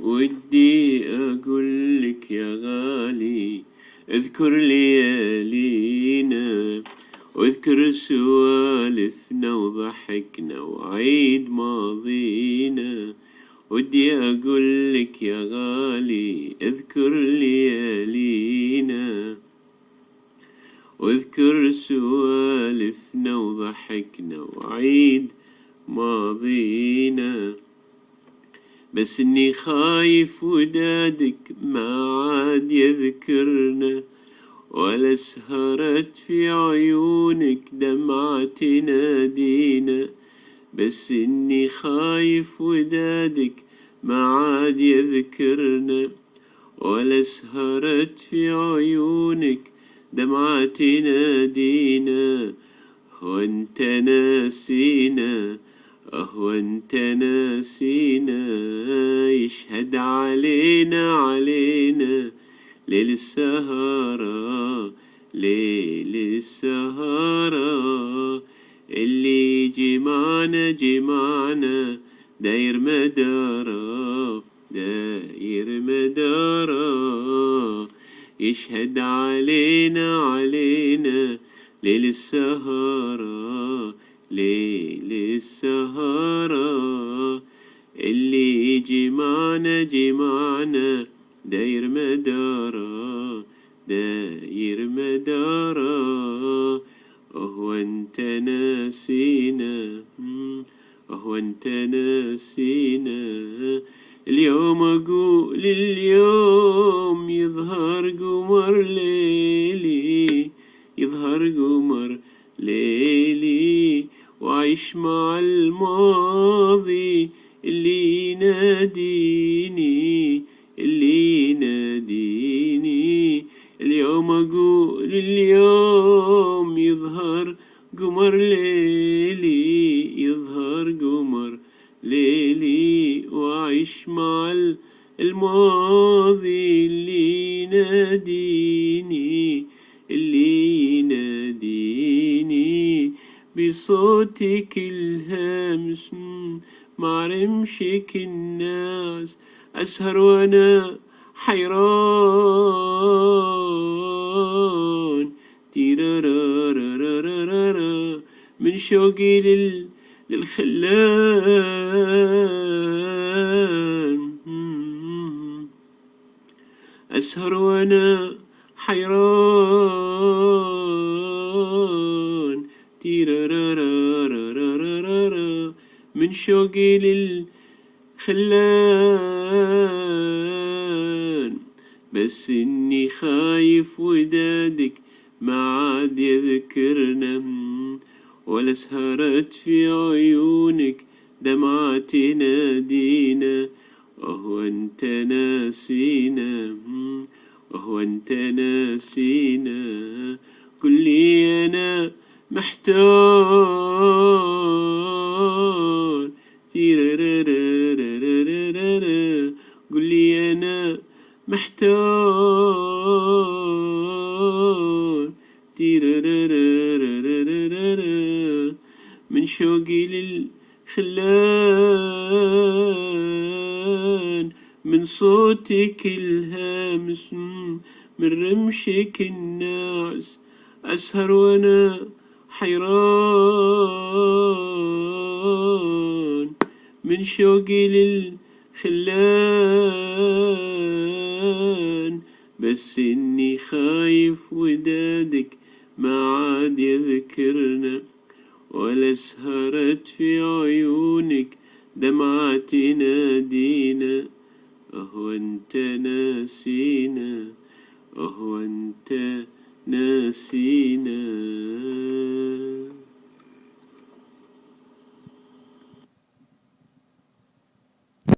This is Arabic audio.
ودي أقولك يا غالي اذكر ليالينا، واذكر سوالفنا وضحكنا وعيد ماضينا. ودي أقولك يا غالي اذكر ليالينا، واذكر سوالفنا وضحكنا وعيد ماضينا. بس اني خايف ودادك ما عاد يذكرنا، ولا سهرت في عيونك دمعة تنادينا. بس اني خايف ودادك ما عاد يذكرنا، ولا سهرت في عيونك دمعة تنادينا. هو انت ناسينا، هو انت ناسينا، يشهد علينا ليل السهرة، ليل السهرة. اللي جمعنا داير مدارة، داير مدارة. يشهد علينا ليل السهرة، ليل السهرة. اللي جمعنا داير مدارة، داير مدارة. هو انت ناسينا، هو انت ناسينا. اليوم اقول اليوم يظهر قمر ليلي، يظهر قمر ليلي، وعيش مع الماضي اللي يناديني، اللي يناديني. اليوم اقول اليوم يظهر قمر ليلي، يظهر قمر ليلي، وعيش مع الماضي اللي يناديني، اللي يناديني. بصوتك الهامس مع رمشك الناس أسهر وأنا حيران، تيرارارارارارا، من شوقي للخلان. أسهر وأنا حيران، تيرارارارارارا، من شوقي للخلان. بس إني خايف ودادك ما عاد يذكرنا، ولا سهرت في عيونك دمعة تنادينا. وهو انت ناسينا، وهو انت ناسينا. كلي انا محتار، تيرارارارارارا. قولي انا محتار، تيرارارارارارا، من شوقي للخلان. من صوتك الهامس من رمشك الناعس أسهر وأنا حيران، من شوقي للخلان. بس إني خايف ودادك ما عاد يذكرنا، ولا سهرت في عيونك دمعة تنادينا. أهو أنت ناسينا، أهو أنت ناسينا.